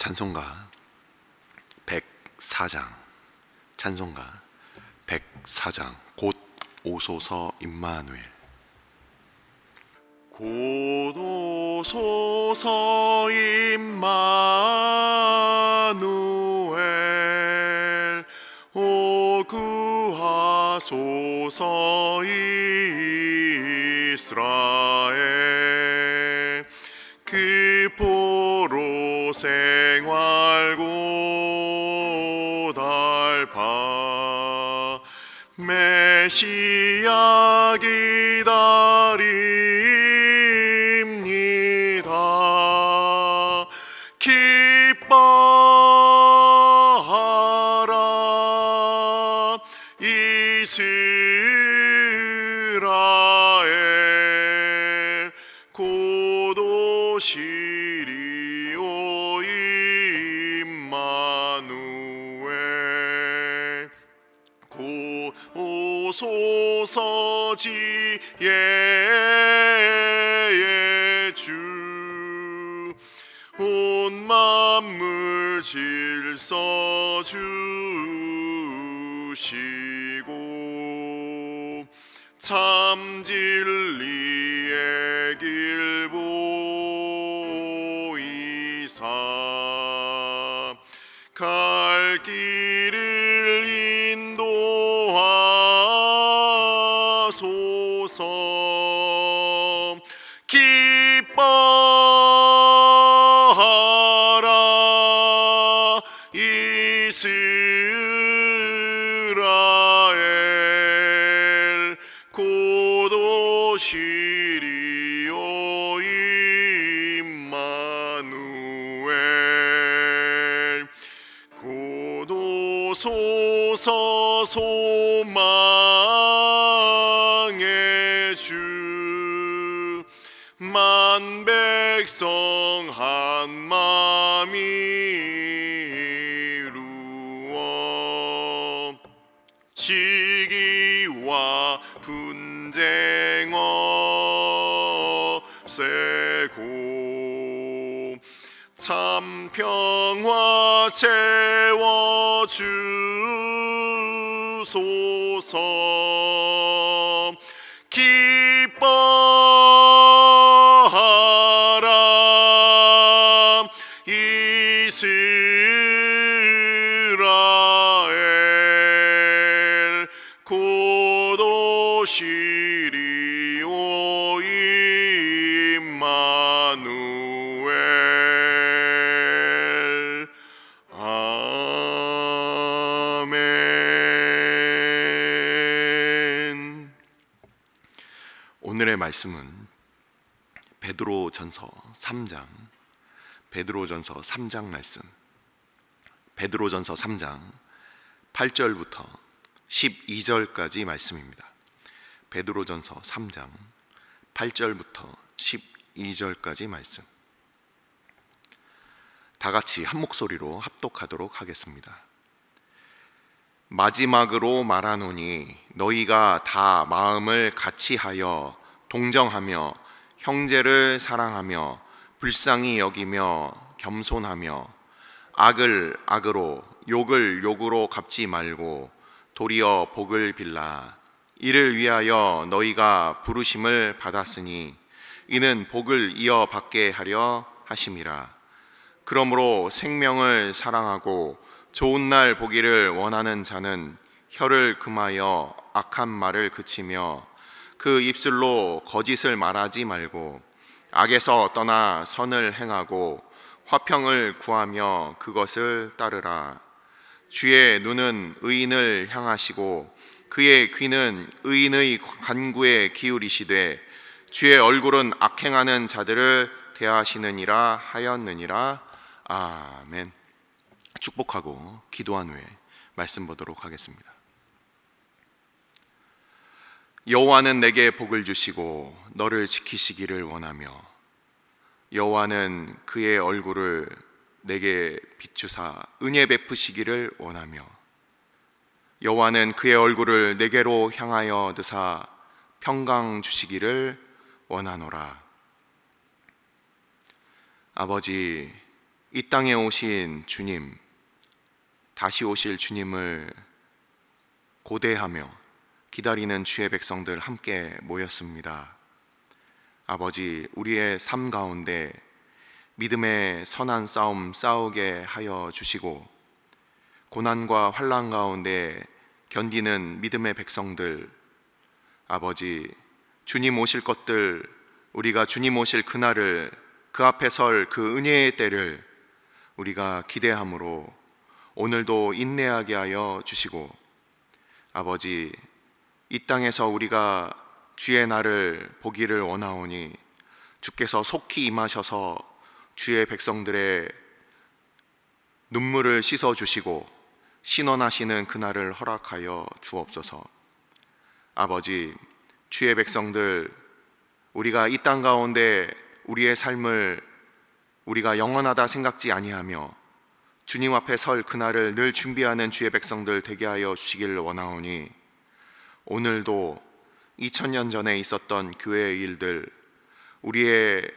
찬송가 104장 찬송가 104장 곧 오소서 임마누엘. 곧 오소서 임마누엘, 오 구하소서 이스라엘. 그 포로 생활고 달파 메시아 기다립니다. 기뻐하라 이스라엘, 곧 오시리오 임마누엘. 곧 오소서 지혜의 주, 온 만물 질서 주시고 참 진리의 길 보이사 갈 길을 인도하소서. 기뻐하라 이스라엘, 곧 오시리오 임마누엘. 곧 오소서 소망의 주, 만 백성 한 마음 이루어 시기와 분쟁 없애고 참 평화 채워 주소서. 기뻐하라 이스라엘, 곧 오시리오 임마누엘. 아멘. 오늘의 말씀은 베드로전서 3장 말씀. 베드로전서 3장 8절부터 12절까지 말씀입니다. 베드로전서 3장 8절부터 12절까지 말씀. 다 같이 한 목소리로 합독하도록 하겠습니다. 마지막으로 말하노니 너희가 다 마음을 같이하여 동정하며 형제를 사랑하며 불쌍히 여기며 겸손하며 악을 악으로 욕을 욕으로 갚지 말고 도리어 복을 빌라. 이를 위하여 너희가 부르심을 받았으니 이는 복을 이어받게 하려 하심이라. 그러므로 생명을 사랑하고 좋은 날 보기를 원하는 자는 혀를 금하여 악한 말을 그치며 그 입술로 거짓을 말하지 말고 악에서 떠나 선을 행하고 화평을 구하며 그것을 따르라. 주의 눈은 의인을 향하시고 그의 귀는 의인의 간구에 기울이시되 주의 얼굴은 악행하는 자들을 대하시느니라 하였느니라. 아멘. 축복하고 기도한 후에 말씀 보도록 하겠습니다. 여호와는 내게 복을 주시고 너를 지키시기를 원하며 여호와는 그의 얼굴을 내게 비추사 은혜 베푸시기를 원하며 여호와는 그의 얼굴을 내게로 향하여 드사 평강 주시기를 원하노라. 아버지, 이 땅에 오신 주님, 다시 오실 주님을 고대하며 기다리는 주의 백성들 함께 모였습니다. 아버지, 우리의 삶 가운데 믿음의 선한 싸움 싸우게 하여 주시고, 고난과 환난 가운데 견디는 믿음의 백성들, 아버지, 주님 오실 것들, 우리가 주님 오실 그날을, 그 앞에 설 그 은혜의 때를 우리가 기대함으로 오늘도 인내하게 하여 주시고, 아버지, 이 땅에서 우리가 주의 날을 보기를 원하오니 주께서 속히 임하셔서 주의 백성들의 눈물을 씻어 주시고 신원하시는 그날을 허락하여 주옵소서. 아버지, 주의 백성들, 우리가 이 땅 가운데 우리의 삶을 우리가 영원하다 생각지 아니하며 주님 앞에 설 그날을 늘 준비하는 주의 백성들 되게 하여 주시기를 원하오니, 오늘도 2000년 전에 있었던 교회의 일들 우리의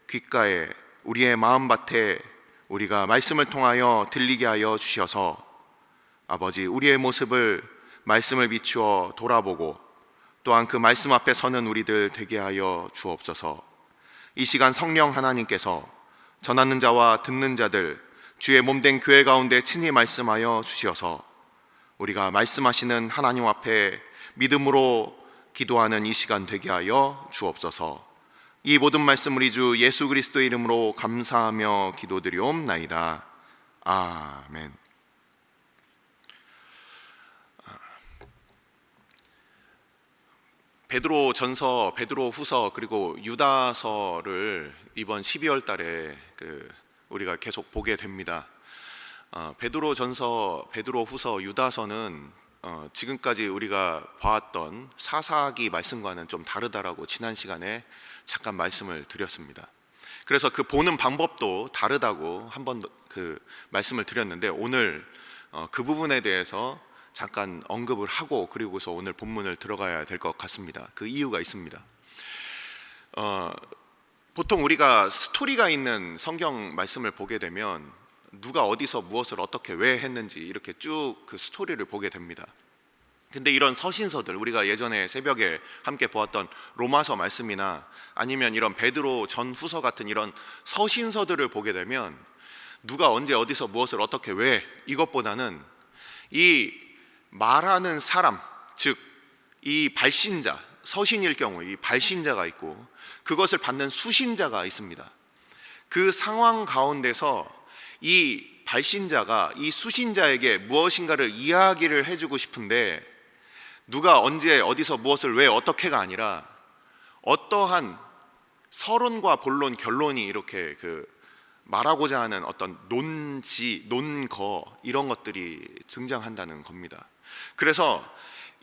귓가에, 우리의 마음밭에 우리가 말씀을 통하여 들리게 하여 주셔서, 아버지, 우리의 모습을 말씀을 비추어 돌아보고 또한 그 말씀 앞에 서는 우리들 되게 하여 주옵소서. 이 시간 성령 하나님께서 전하는 자와 듣는 자들, 주의 몸된 교회 가운데 친히 말씀하여 주시어서 우리가 말씀하시는 하나님 앞에 믿음으로 기도하는 이 시간 되게 하여 주옵소서. 이 모든 말씀 우리 주 예수 그리스도의 이름으로 감사하며 기도드리옵나이다. 아멘. 베드로 전서, 베드로 후서, 그리고 유다서를 이번 12월 달에 우리가 계속 보게 됩니다. 베드로 전서, 베드로 후서, 유다서는 지금까지 우리가 봐왔던 사사기 말씀과는 좀 다르다라고 지난 시간에 잠깐 말씀을 드렸습니다. 그래서 그 보는 방법도 다르다고 한번 말씀을 드렸는데, 오늘 그 부분에 대해서 잠깐 언급을 하고 그리고서 오늘 본문을 들어가야 될 것 같습니다. 그 이유가 있습니다. 보통 우리가 스토리가 있는 성경 말씀을 보게 되면 누가 어디서 무엇을 어떻게 왜 했는지 이렇게 쭉 그 스토리를 보게 됩니다. 근데 이런 서신서들, 우리가 예전에 새벽에 함께 보았던 로마서 말씀이나 아니면 이런 베드로 전후서 같은 이런 서신서들을 보게 되면 누가 언제 어디서 무엇을 어떻게 왜, 이것보다는 이 말하는 사람, 즉 이 발신자, 서신일 경우 이 발신자가 있고 그것을 받는 수신자가 있습니다. 그 상황 가운데서 이 발신자가 이 수신자에게 무엇인가를 이야기를 해주고 싶은데, 누가 언제 어디서 무엇을 왜 어떻게가 아니라 어떠한 서론과 본론, 결론이 이렇게 말하고자 하는 어떤 논지, 논거, 이런 것들이 등장한다는 겁니다. 그래서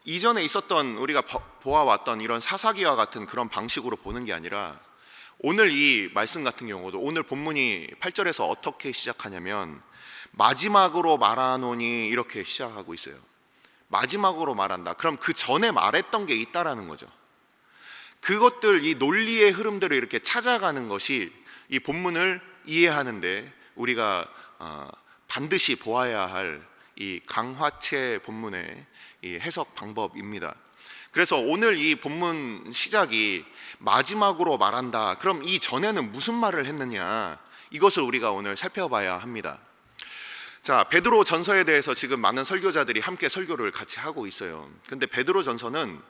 이전에 있었던 우리가 보아왔던 이런 사사기와 같은 그런 방식으로 보는 게 아니라, 오늘 이 말씀 같은 경우도 오늘 본문이 8절에서 어떻게 시작하냐면 마지막으로 말하노니 이렇게 시작하고 있어요. 마지막으로 말한다. 그럼 그 전에 말했던 게 있다라는 거죠. 그것들, 이 논리의 흐름들을 이렇게 찾아가는 것이 이 본문을 이해하는데 우리가 반드시 보아야 할 이 강화체 본문의 이 해석 방법입니다. 그래서 오늘 이 본문 시작이 마지막으로 말한다. 그럼 이 전에는 무슨 말을 했느냐, 이것을 우리가 오늘 살펴봐야 합니다. 자, 베드로 전서에 대해서 지금 많은 설교자들이 함께 설교를 같이 하고 있어요. 근데 베드로 전서는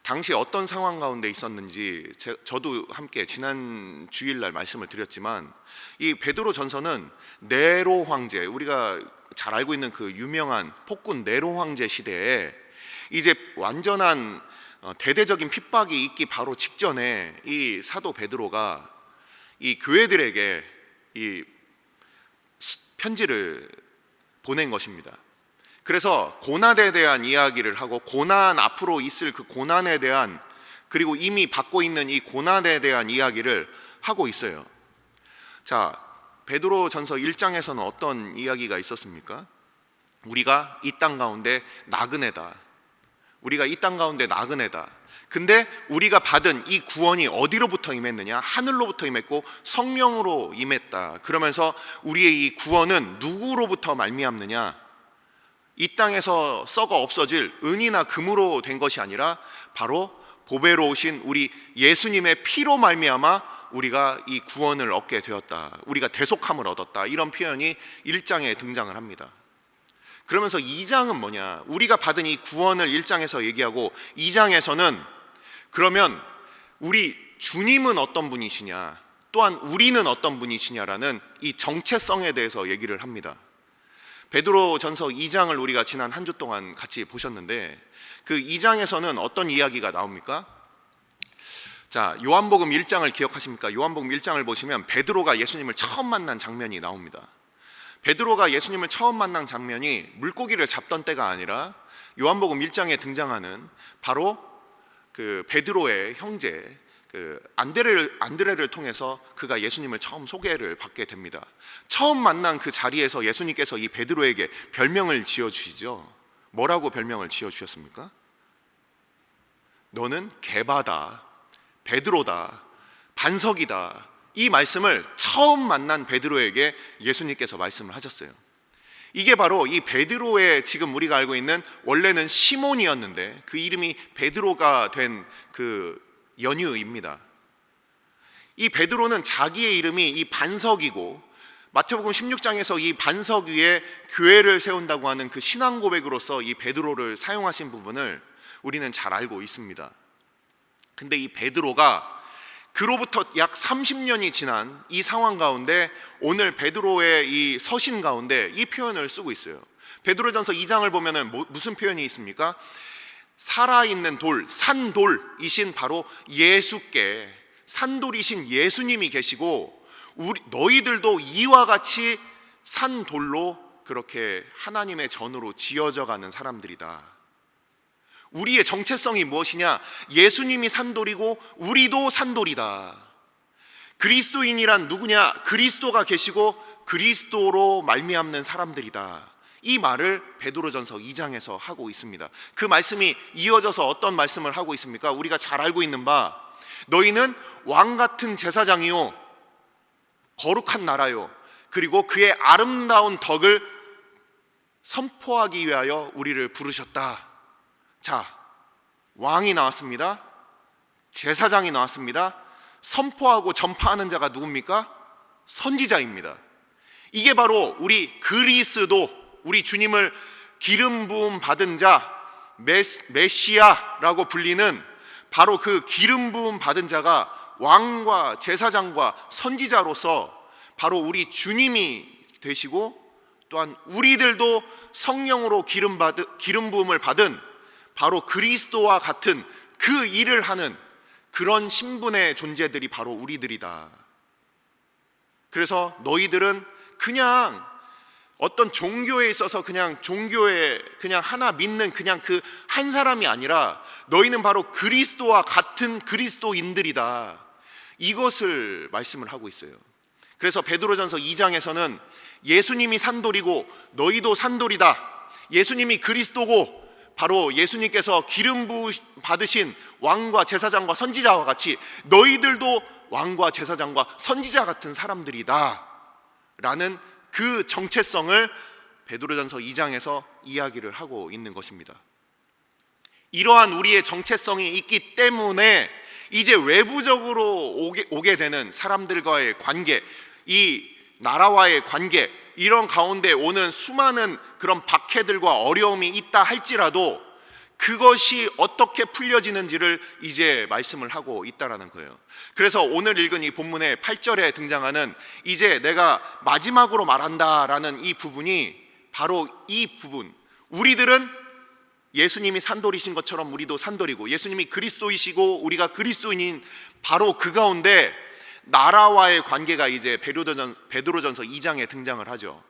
당시 어떤 상황 가운데 있었는지 저도 함께 지난 주일날 말씀을 드렸지만, 이 베드로 전서는 네로 황제, 우리가 잘 알고 있는 그 유명한 폭군 네로 황제 시대에 이제 완전한 대대적인 핍박이 있기 바로 직전에 이 사도 베드로가 이 교회들에게 이 편지를 보낸 것입니다. 그래서 고난에 대한 이야기를 하고, 고난, 앞으로 있을 그 고난에 대한, 그리고 이미 받고 있는 이 고난에 대한 이야기를 하고 있어요. 자, 베드로 전서 1장에서는 어떤 이야기가 있었습니까? 우리가 이 땅 가운데 나그네다, 우리가 이 땅 가운데 나그네다. 근데 우리가 받은 이 구원이 어디로부터 임했느냐? 하늘로부터 임했고 성령으로 임했다. 그러면서 우리의 이 구원은 누구로부터 말미암느냐? 이 땅에서 썩어 없어질 은이나 금으로 된 것이 아니라 바로 보배로우신 우리 예수님의 피로 말미암아 우리가 이 구원을 얻게 되었다. 우리가 대속함을 얻었다. 이런 표현이 1장에 등장을 합니다. 그러면서 2장은 뭐냐? 우리가 받은 이 구원을 1장에서 얘기하고 2장에서는 그러면 우리 주님은 어떤 분이시냐, 또한 우리는 어떤 분이시냐라는 이 정체성에 대해서 얘기를 합니다. 베드로전서 2장을 우리가 지난 한 주 동안 같이 보셨는데 그 2장에서는 어떤 이야기가 나옵니까? 자, 요한복음 1장을 기억하십니까? 요한복음 1장을 보시면 베드로가 예수님을 처음 만난 장면이 나옵니다. 베드로가 예수님을 처음 만난 장면이 물고기를 잡던 때가 아니라 요한복음 1장에 등장하는 바로 그 베드로의 형제 그 안드레를 통해서 그가 예수님을 처음 소개를 받게 됩니다. 처음 만난 그 자리에서 예수님께서 이 베드로에게 별명을 지어주시죠. 뭐라고 별명을 지어주셨습니까? 너는 게바다, 베드로다, 반석이다. 이 말씀을 처음 만난 베드로에게 예수님께서 말씀을 하셨어요. 이게 바로 이 베드로의 지금 우리가 알고 있는 원래는 시몬이었는데 그 이름이 베드로가 된 그 연유입니다. 이 베드로는 자기의 이름이 이 반석이고 마태복음 16장에서 이 반석 위에 교회를 세운다고 하는 그 신앙 고백으로서 이 베드로를 사용하신 부분을 우리는 잘 알고 있습니다. 근데 이 베드로가 그로부터 약 30년이 지난 이 상황 가운데 오늘 베드로의 이 서신 가운데 이 표현을 쓰고 있어요. 베드로전서 2장을 보면은 무슨 표현이 있습니까? 살아있는 돌, 산돌이신 바로 예수께, 산돌이신 예수님이 계시고 너희들도 이와 같이 산돌로 그렇게 하나님의 전으로 지어져 가는 사람들이다. 우리의 정체성이 무엇이냐? 예수님이 산돌이고 우리도 산돌이다. 그리스도인이란 누구냐? 그리스도가 계시고 그리스도로 말미암는 사람들이다. 이 말을 베드로전서 2장에서 하고 있습니다. 그 말씀이 이어져서 어떤 말씀을 하고 있습니까? 우리가 잘 알고 있는 바 너희는 왕같은 제사장이요 거룩한 나라요 그리고 그의 아름다운 덕을 선포하기 위하여 우리를 부르셨다. 자, 왕이 나왔습니다. 제사장이 나왔습니다. 선포하고 전파하는 자가 누굽니까? 선지자입니다. 이게 바로 우리 그리스도, 우리 주님을 기름 부음 받은 자, 메시아라고 불리는 바로 그 기름 부음 받은 자가 왕과 제사장과 선지자로서 바로 우리 주님이 되시고 또한 우리들도 성령으로 기름 부음을 받은 바로 그리스도와 같은 그 일을 하는 그런 신분의 존재들이 바로 우리들이다. 그래서 너희들은 그냥 어떤 종교에 있어서 그냥 종교에 그냥 하나 믿는 그냥 그 한 사람이 아니라 너희는 바로 그리스도와 같은 그리스도인들이다. 이것을 말씀을 하고 있어요. 그래서 베드로전서 2장에서는 예수님이 산돌이고 너희도 산돌이다. 예수님이 그리스도고 바로 예수님께서 기름 부음 받으신 왕과 제사장과 선지자와 같이 너희들도 왕과 제사장과 선지자 같은 사람들이다 라는 그 정체성을 베드로전서 2장에서 이야기를 하고 있는 것입니다. 이러한 우리의 정체성이 있기 때문에 이제 외부적으로 오게 되는 사람들과의 관계, 이 나라와의 관계, 이런 가운데 오는 수많은 그런 박해들과 어려움이 있다 할지라도 그것이 어떻게 풀려지는지를 이제 말씀을 하고 있다라는 거예요. 그래서 오늘 읽은 이 본문의 8절에 등장하는 이제 내가 마지막으로 말한다라는 이 부분이 바로 이 부분, 우리들은 예수님이 산돌이신 것처럼 우리도 산돌이고 예수님이 그리스도이시고 우리가 그리스도인인 바로 그 가운데 나라와의 관계가 이제 베드로전서 2장에 등장을 하죠.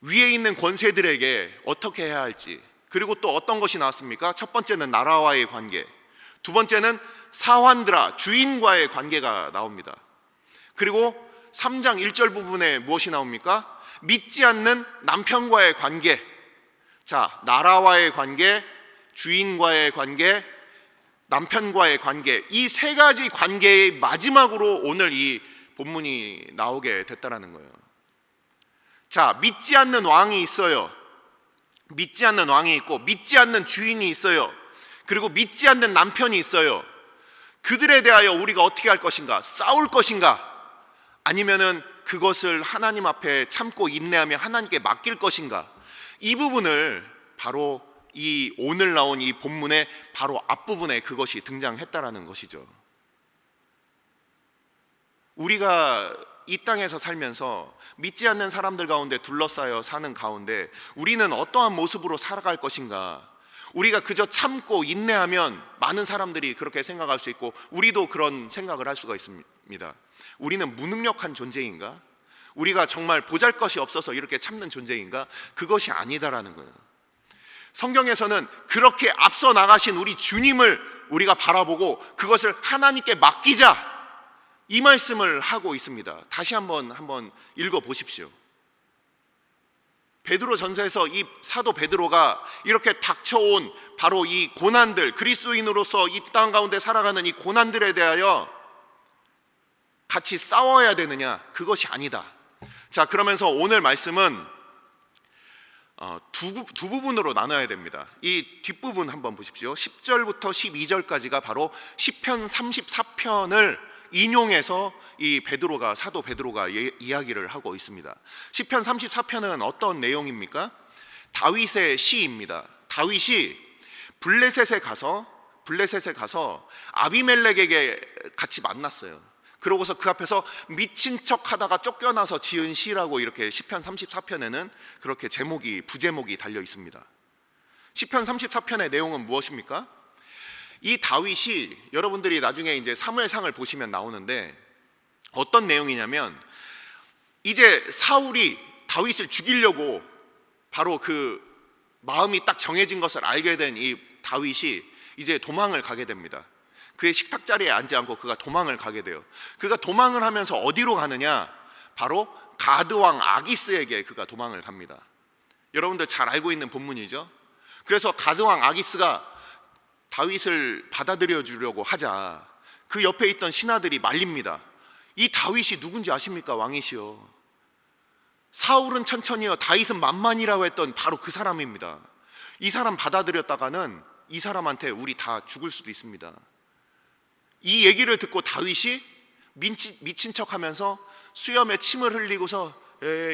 위에 있는 권세들에게 어떻게 해야 할지, 그리고 또 어떤 것이 나왔습니까? 첫 번째는 나라와의 관계, 두 번째는 사환들아 주인과의 관계가 나옵니다. 그리고 3장 1절 부분에 무엇이 나옵니까? 믿지 않는 남편과의 관계. 자, 나라와의 관계, 주인과의 관계, 남편과의 관계, 이 세 가지 관계의 마지막으로 오늘 이 본문이 나오게 됐다라는 거예요. 자, 믿지 않는 왕이 있어요. 믿지 않는 왕이 있고 믿지 않는 주인이 있어요. 그리고 믿지 않는 남편이 있어요. 그들에 대하여 우리가 어떻게 할 것인가? 싸울 것인가? 아니면은 그것을 하나님 앞에 참고 인내하며 하나님께 맡길 것인가? 이 부분을 바로 이 오늘 나온 이 본문의 바로 앞부분에 그것이 등장했다라는 것이죠. 우리가 이 땅에서 살면서 믿지 않는 사람들 가운데 둘러싸여 사는 가운데 우리는 어떠한 모습으로 살아갈 것인가? 우리가 그저 참고 인내하면 많은 사람들이 그렇게 생각할 수 있고 우리도 그런 생각을 할 수가 있습니다. 우리는 무능력한 존재인가? 우리가 정말 보잘것이 없어서 이렇게 참는 존재인가? 그것이 아니다라는 거예요. 성경에서는 그렇게 앞서 나가신 우리 주님을 우리가 바라보고 그것을 하나님께 맡기자, 이 말씀을 하고 있습니다. 다시 한번 읽어 보십시오. 베드로 전서에서 이 사도 베드로가 이렇게 닥쳐온 바로 이 고난들, 그리스도인으로서 이 땅 가운데 살아가는 이 고난들에 대하여 같이 싸워야 되느냐? 그것이 아니다. 자, 그러면서 오늘 말씀은 두 부분으로 나눠야 됩니다. 이 뒷부분 한번 보십시오. 10절부터 12절까지가 바로 시편 34편을 인용해서 이 사도 베드로가 이야기를 하고 있습니다. 시편 34편은 어떤 내용입니까? 다윗의 시입니다. 다윗이 블레셋에 가서 아비멜렉에게 같이 만났어요. 그러고서 그 앞에서 미친 척 하다가 쫓겨나서 지은 시라고 이렇게 시편 34편에는 그렇게 부제목이 달려 있습니다. 시편 34편의 내용은 무엇입니까? 이 다윗이, 여러분들이 나중에 이제 사무엘상을 보시면 나오는데 어떤 내용이냐면, 이제 사울이 다윗을 죽이려고 바로 그 마음이 딱 정해진 것을 알게 된 이 다윗이 이제 도망을 가게 됩니다. 그의 식탁 자리에 앉지 않고 그가 도망을 가게 돼요. 그가 도망을 하면서 어디로 가느냐? 바로 가드 왕 아기스에게 그가 도망을 갑니다. 여러분들 잘 알고 있는 본문이죠. 그래서 가드 왕 아기스가 다윗을 받아들여 주려고 하자 그 옆에 있던 신하들이 말립니다. 이 다윗이 누군지 아십니까? 왕이시여. 사울은 천천히요, 다윗은 만만이라고 했던 바로 그 사람입니다. 이 사람 받아들였다가는 이 사람한테 우리 다 죽을 수도 있습니다. 이 얘기를 듣고 다윗이 미친 척하면서 수염에 침을 흘리고서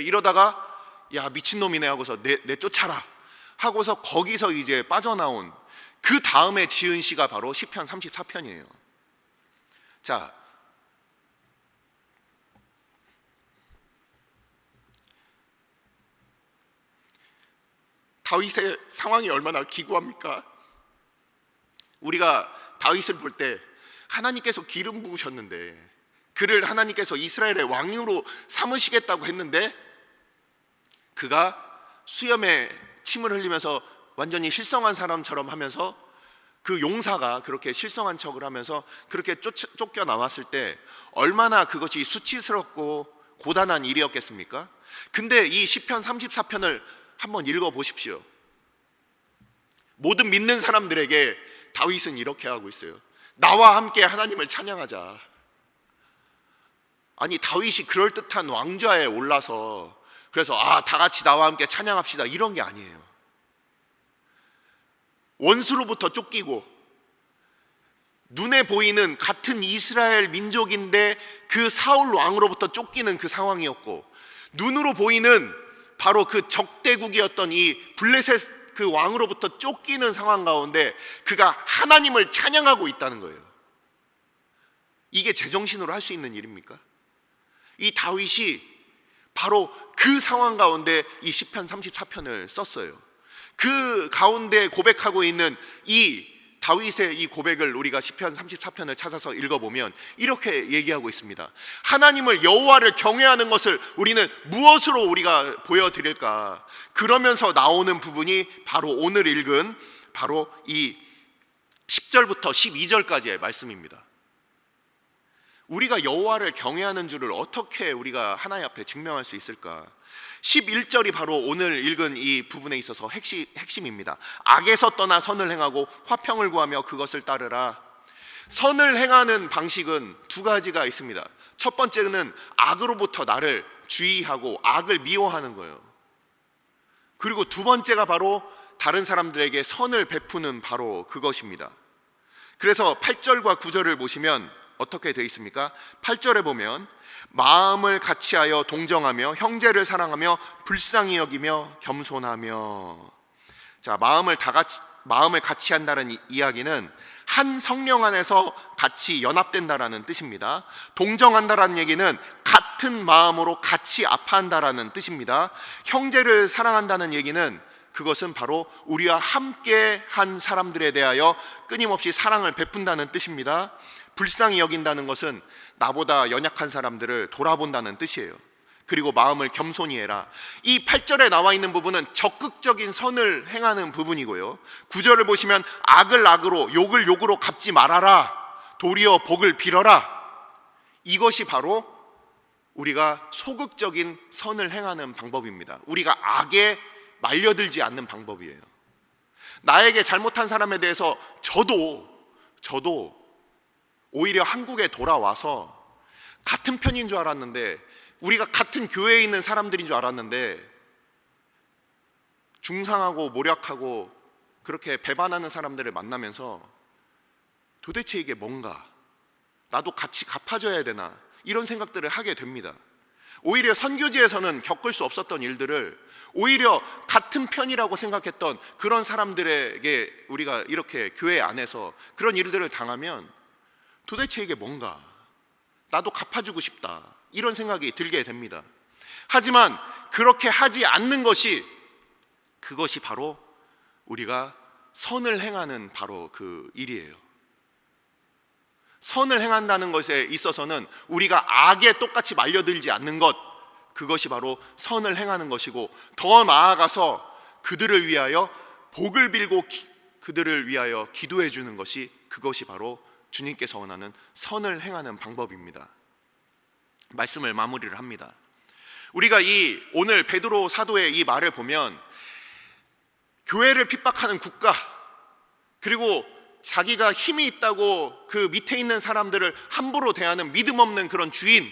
이러다가 야, 미친놈이네 하고서 내 쫓아라 하고서 거기서 이제 빠져나온 그 다음에 지은 시가 바로 시편 34편이에요. 자, 다윗의 상황이 얼마나 기구합니까? 우리가 다윗을 볼 때 하나님께서 기름 부으셨는데, 그를 하나님께서 이스라엘의 왕으로 삼으시겠다고 했는데 그가 수염에 침을 흘리면서 완전히 실성한 사람처럼 하면서 그 용사가 그렇게 실성한 척을 하면서 그렇게 쫓겨 나왔을 때 얼마나 그것이 수치스럽고 고단한 일이었겠습니까? 근데 이 시편 34편을 한번 읽어 보십시오. 모든 믿는 사람들에게 다윗은 이렇게 하고 있어요. 나와 함께 하나님을 찬양하자. 아니, 다윗이 그럴듯한 왕좌에 올라서 그래서 다 같이 나와 함께 찬양합시다 이런 게 아니에요. 원수로부터 쫓기고 눈에 보이는 같은 이스라엘 민족인데 그 사울 왕으로부터 쫓기는 그 상황이었고, 눈으로 보이는 바로 그 적대국이었던 이 블레셋 그 왕으로부터 쫓기는 상황 가운데 그가 하나님을 찬양하고 있다는 거예요. 이게 제정신으로 할 수 있는 일입니까? 이 다윗이 바로 그 상황 가운데 이 시편 34편을 썼어요. 그 가운데 고백하고 있는 이 다윗의 이 고백을 우리가 시편 34편을 찾아서 읽어보면 이렇게 얘기하고 있습니다. 하나님을, 여호와를 경외하는 것을 우리는 무엇으로 우리가 보여드릴까? 그러면서 나오는 부분이 바로 오늘 읽은 바로 이 10절부터 12절까지의 말씀입니다. 우리가 여호와를 경외하는 줄을 어떻게 우리가 하나님 앞에 증명할 수 있을까? 11절이 바로 오늘 읽은 이 부분에 있어서 핵심입니다. 악에서 떠나 선을 행하고 화평을 구하며 그것을 따르라. 선을 행하는 방식은 두 가지가 있습니다. 첫 번째는 악으로부터 나를 주의하고 악을 미워하는 거예요. 그리고 두 번째가 바로 다른 사람들에게 선을 베푸는 바로 그것입니다. 그래서 8절과 9절을 보시면 어떻게 되어 있습니까? 8절에 보면 마음을 같이하여 동정하며 형제를 사랑하며 불쌍히 여기며 겸손하며. 자, 마음을 같이 한다는 이야기는 한 성령 안에서 같이 연합된다라는 뜻입니다. 동정한다라는 얘기는 같은 마음으로 같이 아파한다라는 뜻입니다. 형제를 사랑한다는 얘기는 그것은 바로 우리와 함께 한 사람들에 대하여 끊임없이 사랑을 베푼다는 뜻입니다. 불쌍히 여긴다는 것은 나보다 연약한 사람들을 돌아본다는 뜻이에요. 그리고 마음을 겸손히 해라. 이 8절에 나와 있는 부분은 적극적인 선을 행하는 부분이고요, 9절을 보시면 악을 악으로 욕을 욕으로 갚지 말아라, 도리어 복을 빌어라. 이것이 바로 우리가 소극적인 선을 행하는 방법입니다. 우리가 악에 말려들지 않는 방법이에요. 나에게 잘못한 사람에 대해서 저도 오히려 한국에 돌아와서 같은 편인 줄 알았는데, 우리가 같은 교회에 있는 사람들인 줄 알았는데 중상하고 모략하고 그렇게 배반하는 사람들을 만나면서 도대체 이게 뭔가, 나도 같이 갚아줘야 되나, 이런 생각들을 하게 됩니다. 오히려 선교지에서는 겪을 수 없었던 일들을 오히려 같은 편이라고 생각했던 그런 사람들에게 우리가 이렇게 교회 안에서 그런 일들을 당하면 도대체 이게 뭔가, 나도 갚아주고 싶다, 이런 생각이 들게 됩니다. 하지만 그렇게 하지 않는 것이, 그것이 바로 우리가 선을 행하는 바로 그 일이에요. 선을 행한다는 것에 있어서는 우리가 악에 똑같이 말려들지 않는 것, 그것이 바로 선을 행하는 것이고, 더 나아가서 그들을 위하여 복을 빌고 그들을 위하여 기도해 주는 것이, 그것이 바로 주님께서 원하는 선을 행하는 방법입니다. 말씀을 마무리를 합니다. 우리가 이 오늘 베드로 사도의 이 말을 보면 교회를 핍박하는 국가, 그리고 자기가 힘이 있다고 그 밑에 있는 사람들을 함부로 대하는 믿음 없는 그런 주인,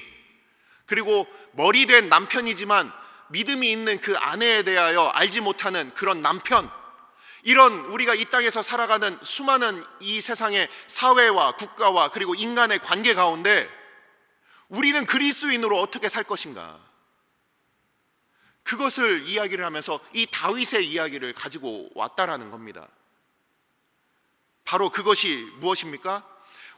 그리고 머리된 남편이지만 믿음이 있는 그 아내에 대하여 알지 못하는 그런 남편, 이런 우리가 이 땅에서 살아가는 수많은 이 세상의 사회와 국가와 그리고 인간의 관계 가운데 우리는 그리스도인으로 어떻게 살 것인가, 그것을 이야기를 하면서 이 다윗의 이야기를 가지고 왔다라는 겁니다. 바로 그것이 무엇입니까?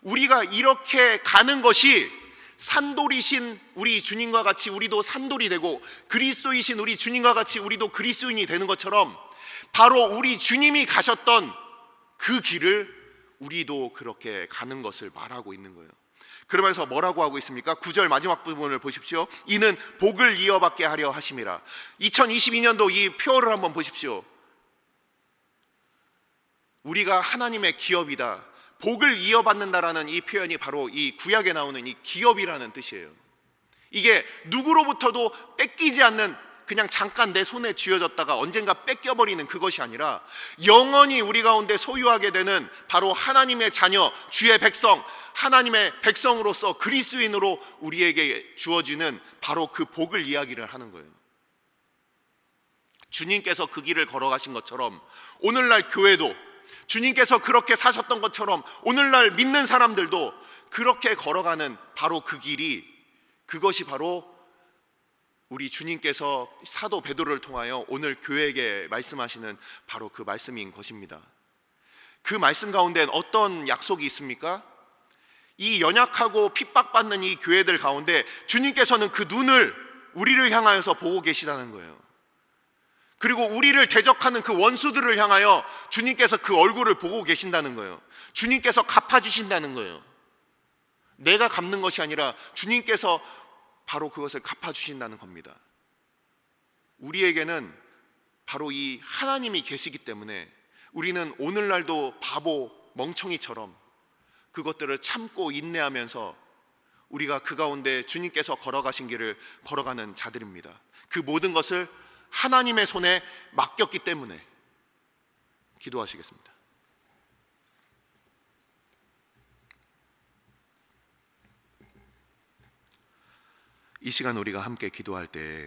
우리가 이렇게 가는 것이 산돌이신 우리 주님과 같이 우리도 산돌이 되고, 그리스도이신 우리 주님과 같이 우리도 그리스도인이 되는 것처럼, 바로 우리 주님이 가셨던 그 길을 우리도 그렇게 가는 것을 말하고 있는 거예요. 그러면서 뭐라고 하고 있습니까? 9절 마지막 부분을 보십시오. 이는 복을 이어받게 하려 하심이라. 2022년도 이 표를 한번 보십시오. 우리가 하나님의 기업이다, 복을 이어받는다라는 이 표현이 바로 이 구약에 나오는 이 기업이라는 뜻이에요. 이게 누구로부터도 뺏기지 않는, 그냥 잠깐 내 손에 쥐어졌다가 언젠가 뺏겨버리는 그것이 아니라 영원히 우리 가운데 소유하게 되는 바로 하나님의 자녀, 주의 백성, 하나님의 백성으로서 그리스도인으로 우리에게 주어지는 바로 그 복을 이야기를 하는 거예요. 주님께서 그 길을 걸어가신 것처럼 오늘날 교회도, 주님께서 그렇게 사셨던 것처럼 오늘날 믿는 사람들도 그렇게 걸어가는 바로 그 길이, 그것이 바로 우리 주님께서 사도 베드로를 통하여 오늘 교회에게 말씀하시는 바로 그 말씀인 것입니다. 그 말씀 가운데는 어떤 약속이 있습니까? 이 연약하고 핍박받는 이 교회들 가운데 주님께서는 그 눈을 우리를 향하여서 보고 계시다는 거예요. 그리고 우리를 대적하는 그 원수들을 향하여 주님께서 그 얼굴을 보고 계신다는 거예요. 주님께서 갚아주신다는 거예요. 내가 갚는 것이 아니라 주님께서 바로 그것을 갚아주신다는 겁니다. 우리에게는 바로 이 하나님이 계시기 때문에 우리는 오늘날도 바보, 멍청이처럼 그것들을 참고 인내하면서 우리가 그 가운데 주님께서 걸어가신 길을 걸어가는 자들입니다. 그 모든 것을 하나님의 손에 맡겼기 때문에. 기도하시겠습니다. 이 시간 우리가 함께 기도할 때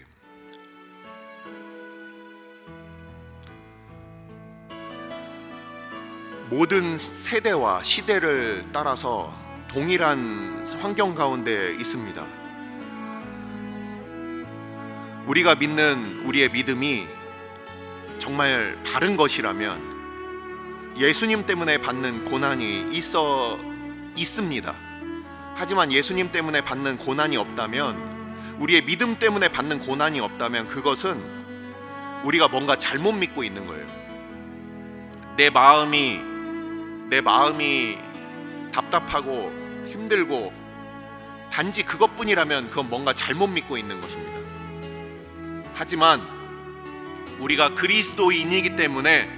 모든 세대와 시대를 따라서 동일한 환경 가운데 있습니다. 우리가 믿는 우리의 믿음이 정말 바른 것이라면 예수님 때문에 받는 고난이 있습니다. 하지만 예수님 때문에 받는 고난이 없다면, 우리의 믿음 때문에 받는 고난이 없다면 그것은 우리가 뭔가 잘못 믿고 있는 거예요. 내 마음이 답답하고 힘들고 단지 그것뿐이라면 그건 뭔가 잘못 믿고 있는 것입니다. 하지만 우리가 그리스도인이기 때문에,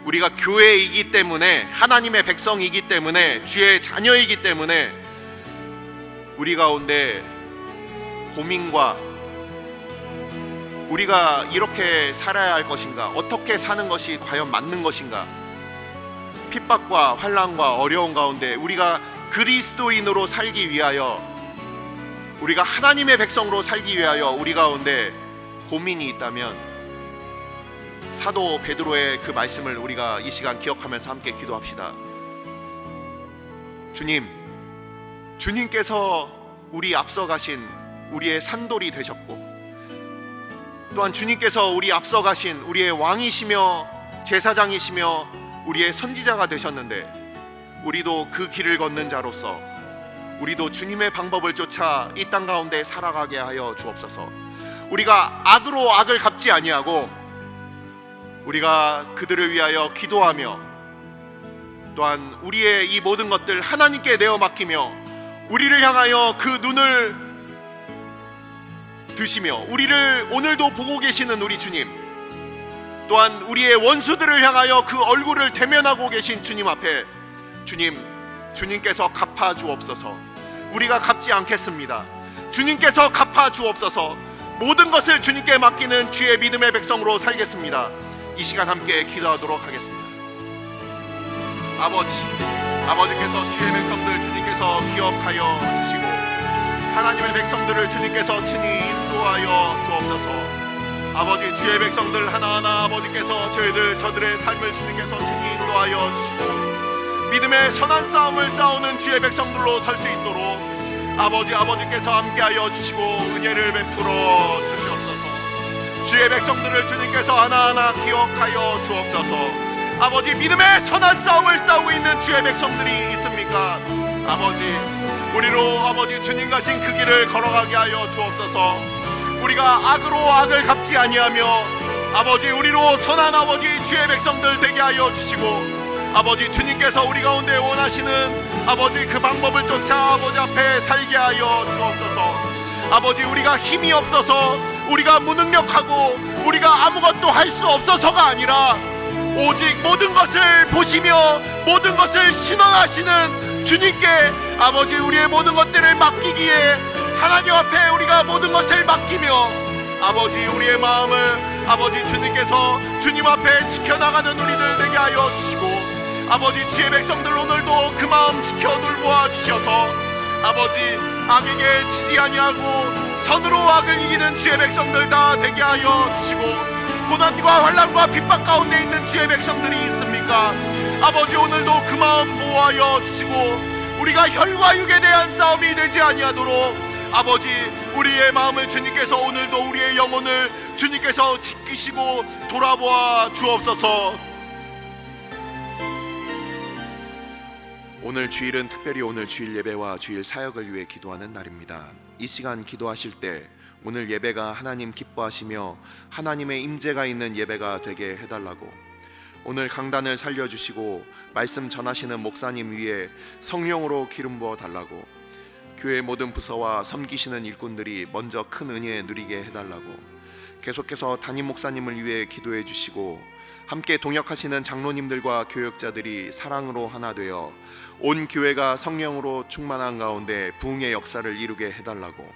우리가 교회이기 때문에, 하나님의 백성이기 때문에, 주의 자녀이기 때문에 우리 가운데 고민과 우리가 이렇게 살아야 할 것인가, 어떻게 사는 것이 과연 맞는 것인가, 핍박과 환난과 어려운 가운데 우리가 그리스도인으로 살기 위하여, 우리가 하나님의 백성으로 살기 위하여 우리 가운데 고민이 있다면 사도 베드로의 그 말씀을 우리가 이 시간 기억하면서 함께 기도합시다. 주님께서 우리 앞서가신 우리의 산돌이 되셨고, 또한 주님께서 우리 앞서가신 우리의 왕이시며 제사장이시며 우리의 선지자가 되셨는데, 우리도 그 길을 걷는 자로서 우리도 주님의 방법을 쫓아 이 땅 가운데 살아가게 하여 주옵소서. 우리가 악으로 악을 갚지 아니하고 우리가 그들을 위하여 기도하며, 또한 우리의 이 모든 것들 하나님께 내어 맡기며, 우리를 향하여 그 눈을 드시며 우리를 오늘도 보고 계시는 우리 주님, 또한 우리의 원수들을 향하여 그 얼굴을 대면하고 계신 주님 앞에, 주님께서 갚아 주옵소서. 우리가 갚지 않겠습니다. 주님께서 갚아 주옵소서. 모든 것을 주님께 맡기는 주의 믿음의 백성으로 살겠습니다. 이 시간 함께 기도하도록 하겠습니다. 아버지께서 주의 백성들 주님께서 기억하여 주시고, 하나님의 백성들을 주님께서 친히 인도하여 주옵소서. 아버지, 주의 백성들 하나하나 아버지께서 저들의 삶을 주님께서 친히 인도하여 주시고, 믿음의 선한 싸움을 싸우는 주의 백성들로 설 수 있도록 아버지께서 함께하여 주시고 은혜를 베풀어 주시옵소서. 주의 백성들을 주님께서 하나하나 기억하여 주옵소서. 아버지, 믿음의 선한 싸움을 싸우고 있는 주의 백성들이 있습니까? 우리로 주님 가신 그 길을 걸어가게 하여 주옵소서. 우리가 악으로 악을 갚지 아니하며 우리로 선한 주의 백성들 되게 하여 주시고, 주님께서 우리 가운데 원하시는 그 방법을 쫓아 앞에 살게 하여 주옵소서. 우리가 힘이 없어서, 우리가 무능력하고 우리가 아무것도 할 수 없어서가 아니라, 오직 모든 것을 보시며 모든 것을 신원하시는 주님께 우리의 모든 것들을 맡기기에, 하나님 앞에 우리가 모든 것을 맡기며 우리의 마음을 주님께서 주님 앞에 지켜나가는 우리들 되게 하여 주시고, 주의 백성들 오늘도 그 마음 지켜 돌보아 주셔서 악에게 지지 아니하고 선으로 악을 이기는 주의 백성들 다 되게 하여 주시고, 고난과 환난과 핍박 가운데 있는 주의 백성들이 있습니까? 오늘도 그 마음 모아여 주시고, 우리가 혈과 육에 대한 싸움이 되지 아니하도록 우리의 마음을 주님께서, 오늘도 우리의 영혼을 주님께서 지키시고 돌아보아 주옵소서. 오늘 주일은 특별히 오늘 주일 예배와 주일 사역을 위해 기도하는 날입니다. 이 시간 기도하실 때 오늘 예배가 하나님 기뻐하시며 하나님의 임재가 있는 예배가 되게 해달라고, 오늘 강단을 살려주시고 말씀 전하시는 목사님 위에 성령으로 기름 부어 달라고, 교회 모든 부서와 섬기시는 일꾼들이 먼저 큰 은혜 누리게 해달라고, 계속해서 담임 목사님을 위해 기도해 주시고 함께 동역하시는 장로님들과 교역자들이 사랑으로 하나 되어 온 교회가 성령으로 충만한 가운데 부흥의 역사를 이루게 해달라고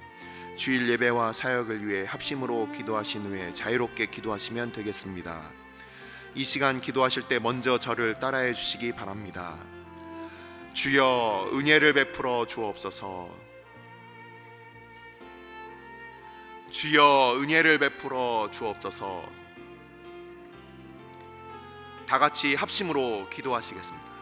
주일 예배와 사역을 위해 합심으로 기도하신 후에 자유롭게 기도하시면 되겠습니다. 이 시간 기도하실 때 먼저 저를 따라해 주시기 바랍니다. 주여 은혜를 베풀어 주옵소서. 주여 은혜를 베풀어 주옵소서. 다 같이 합심으로 기도하시겠습니다.